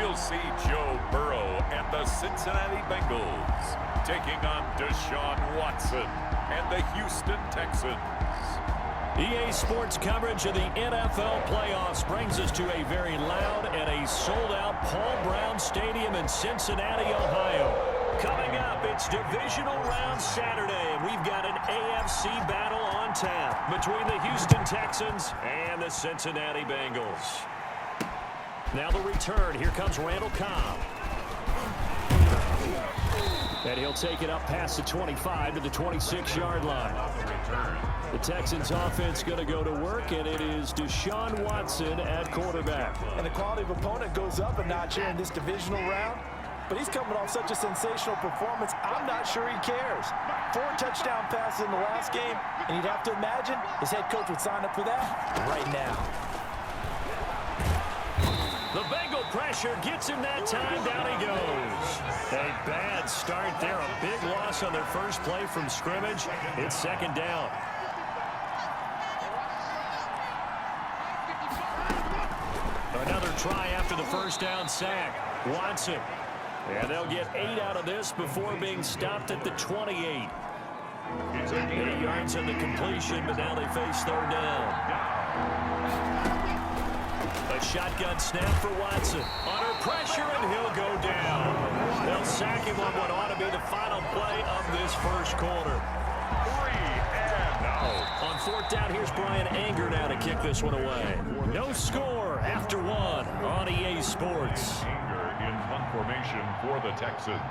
we'll see Joe Burrow and the Cincinnati Bengals taking on Deshaun Watson and the Houston Texans. EA Sports coverage of the NFL playoffs brings us to a very loud and a sold-out Paul Brown Stadium in Cincinnati, Ohio. Coming up, it's Divisional Round Saturday, and we've got an AFC battle on tap between the Houston Texans and the Cincinnati Bengals. Now the return. Here comes Randall Cobb. And he'll take it up past the 25 to the 26-yard line. The Texans offense going to go to work, and it is Deshaun Watson at quarterback. And the quality of opponent goes up a notch here in this divisional round. But he's coming off such a sensational performance, I'm not sure he cares. 4 touchdown passes in the last game, and you'd have to imagine his head coach would sign up for that right now. The Bengal pressure gets him that time. Down he goes. A bad start there. A big loss on their first play from scrimmage. It's second down. Another try after the first down sack. Watson. And they'll get 8 out of this before being stopped at the 28. 8 yards on the completion, but now they face third down. A shotgun snap for Watson. Under pressure, and he'll go down. They'll sack him on what ought to be the final play of this first quarter. 3 and out. On fourth down, here's Brian Anger now to kick this one away. No score after 1 on EA Sports. In punt formation for the Texans.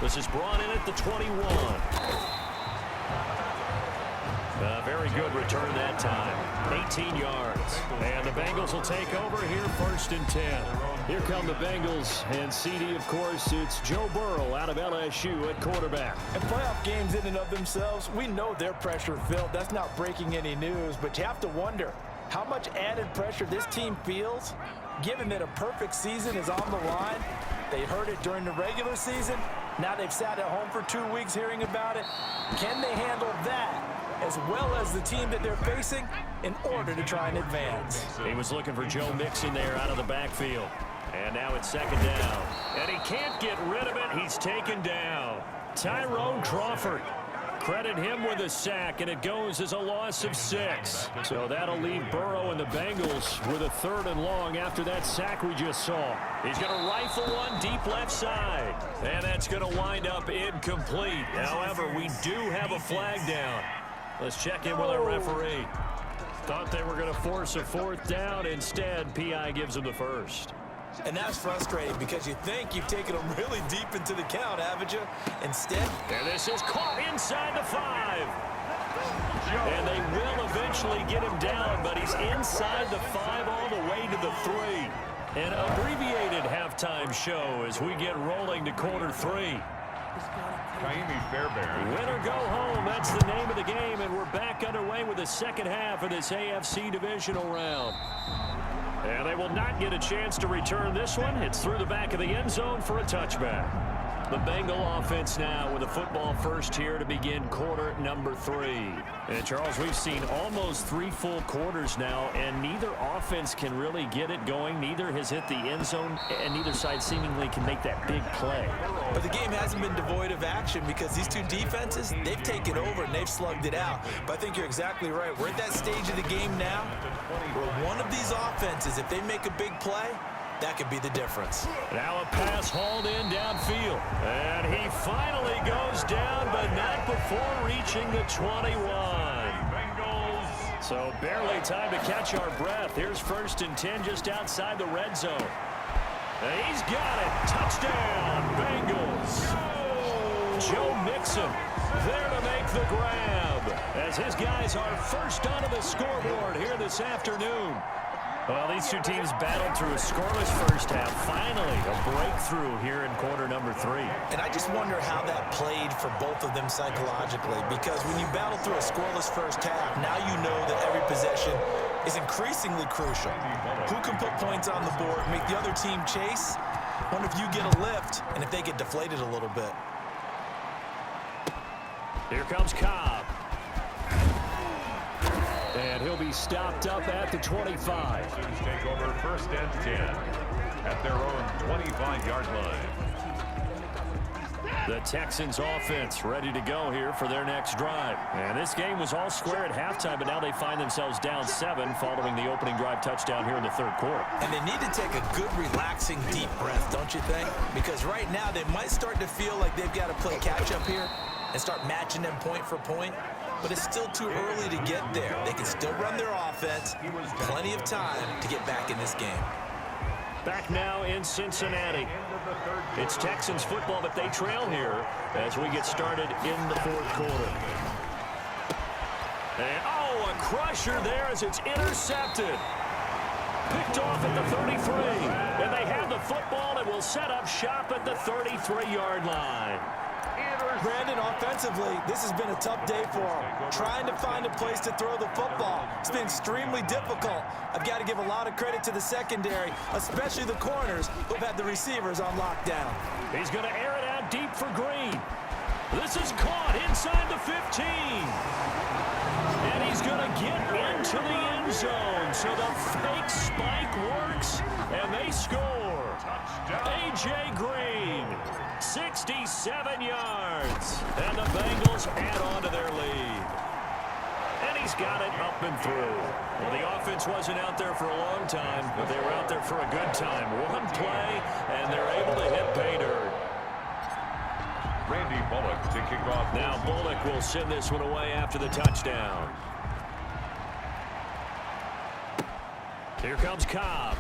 This is brought in at the 21. A very good return that time. 18 yards. And the Bengals will take over here first and 10. Here come the Bengals. And CD, of course, it's Joe Burrow out of LSU at quarterback. And playoff games in and of themselves, we know they're pressure-filled. That's not breaking any news. But you have to wonder how much added pressure this team feels, given that a perfect season is on the line. They heard it during the regular season. Now they've sat at home for 2 weeks hearing about it. Can they handle that, as well as the team that they're facing, in order to try and advance? He was looking for Joe Mixon there out of the backfield. And now it's second down. And he can't get rid of it. He's taken down. Tyrone Crawford. Credit him with a sack, and it goes as a loss of 6. So that'll leave Burrow and the Bengals with a 3rd and long after that sack we just saw. He's going to rifle one deep left side. And that's going to wind up incomplete. However, we do have a flag down. Let's check in with our referee. Thought they were going to force a 4th down. Instead, PI gives them the first. And that's frustrating because you think you've taken them really deep into the count, haven't you? Instead, and this is caught inside the 5. And they will eventually get him down, but he's inside the 5 all the way to the 3. An abbreviated halftime show as we get rolling to quarter 3. Win or go home, that's the name of the game, and we're back underway with the second half of this AFC divisional round. And they will not get a chance to return this one. It's through the back of the end zone for a touchback. The Bengal offense now with a football first here to begin quarter number 3. And Charles, we've seen almost 3 full quarters now, and neither offense can really get it going. Neither has hit the end zone, and neither side seemingly can make that big play. But the game hasn't been devoid of action because these two defenses, they've taken over and they've slugged it out. But I think you're exactly right. We're at that stage of the game now where one of these offenses, if they make a big play, that could be the difference. Now a pass hauled in downfield. And he finally goes down, but not before reaching the 21. So barely time to catch our breath. Here's first and 10 just outside the red zone. And he's got it. Touchdown, Bengals. Joe Mixon there to make the grab as his guys are first onto the scoreboard here this afternoon. Well, these two teams battled through a scoreless first half. Finally, a breakthrough here in quarter number 3. And I just wonder how that played for both of them psychologically, because when you battle through a scoreless first half, now you know that every possession is increasingly crucial. Who can put points on the board, make the other team chase? Wonder if you get a lift and if they get deflated a little bit. Here comes Cobb. And he'll be stopped up at the 25. Texans take over 1st and 10 at their own 25-yard line. The Texans offense ready to go here for their next drive. And this game was all square at halftime, but now they find themselves down 7 following the opening drive touchdown here in the third quarter. And they need to take a good, relaxing, deep breath, don't you think? Because right now they might start to feel like they've got to play catch-up here and start matching them point for point. But it's still too early to get there. They can still run their offense. Plenty of time to get back in this game. Back now in Cincinnati. It's Texans football, but they trail here as we get started in the fourth quarter. And, oh, a crusher there as it's intercepted. Picked off at the 33. And they have the football and will set up shop at the 33-yard line. Brandon, offensively, this has been a tough day for him. Trying to find a place to throw the football. It's been extremely difficult. I've got to give a lot of credit to the secondary, especially the corners who've had the receivers on lockdown. He's going to air it out deep for Green. This is caught inside the 15. And he's going to get into the end zone. So the fake spike works, and they score. A.J. Green. 67 yards. And the Bengals add on to their lead. And he's got it up and through. Well, the offense wasn't out there for a long time, but they were out there for a good time. One play, and they're able to hit pay dirt. Randy Bullock to kick off. Now Bullock will send this one away after the touchdown. Here comes Cobb.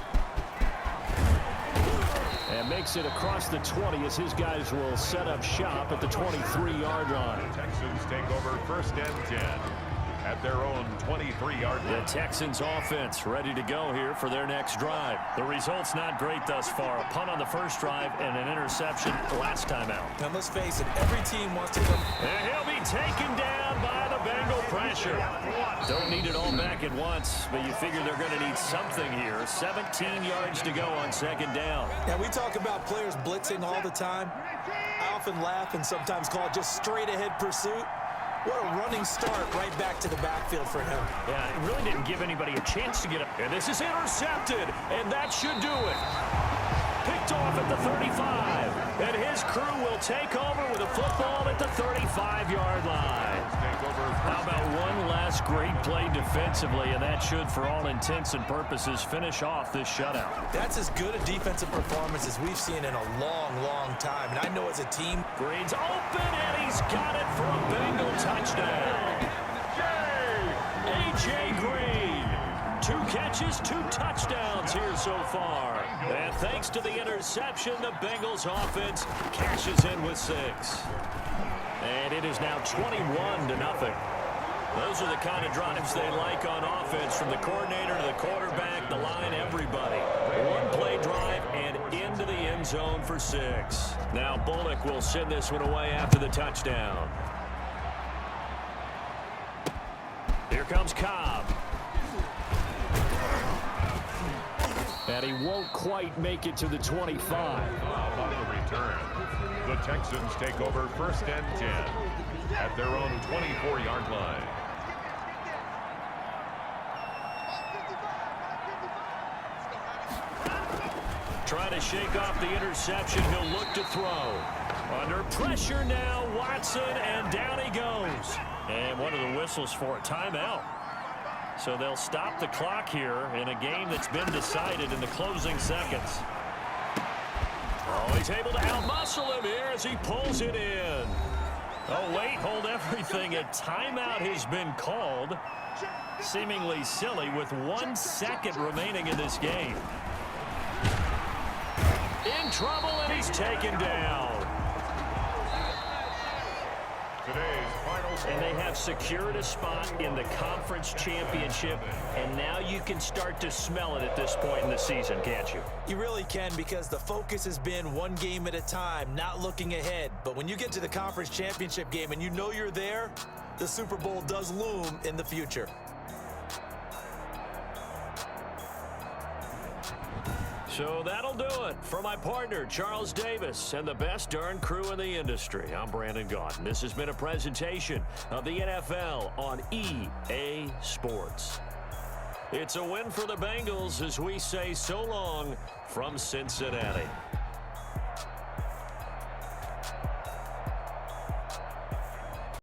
And makes it across the 20 as his guys will set up shop at the 23-yard line. The Texans take over 1st and 10 at their own 23-yard line. The Texans offense ready to go here for their next drive. The result's not great thus far. A punt on the first drive and an interception last time out. And let's face it, every team wants to come. And he'll be taken down by the Bengal pressure. Don't need it all back at once, but you figure they're going to need something here. 17 yards to go on second down. And we talk about players blitzing all the time. I often laugh and sometimes call it just straight-ahead pursuit. What a running start right back to the backfield for him. Yeah, it really didn't give anybody a chance to get up. And this is intercepted, and that should do it. Picked off at the 35. And his crew will take over with a football at the 35-yard line. How about one last great play defensively, and that should, for all intents and purposes, finish off this shutout. That's as good a defensive performance as we've seen in a long, long time. And I know as a team, Green's open, and he's got it for a Bengal touchdown. A.J. Green. 2 catches, 2 touchdowns here so far. And thanks to the interception, the Bengals offense cashes in with 6. And it is now 21-0. Those are the kind of drives they like on offense, from the coordinator to the quarterback, the line, everybody. One play drive and into the end zone for 6. Now Bullock will send this one away after the touchdown. Here comes Cobb. And he won't quite make it to the 25. On the return, the Texans take over 1st and 10 at their own 24-yard line. Trying to shake off the interception. He'll look to throw. Under pressure now, Watson, and down he goes. And one of the whistles for a timeout. So they'll stop the clock here in a game that's been decided in the closing seconds. Oh, he's able to outmuscle him here as he pulls it in. Oh, wait, hold everything. A timeout has been called. Seemingly silly with 1 second remaining in this game. In trouble, and he's taken down. Today's final score. And they have secured a spot in the conference championship, and now you can start to smell it at this point in the season, can't you? you really can, because the focus has been one game at a time, not looking ahead. But when you get to the conference championship game and you know you're there, the Super Bowl does loom in the future. So that'll do it. For my partner, Charles Davis, and the best darn crew in the industry, I'm Brandon Gaudin. This has been a presentation of the NFL on EA Sports. It's a win for the Bengals as we say so long from Cincinnati.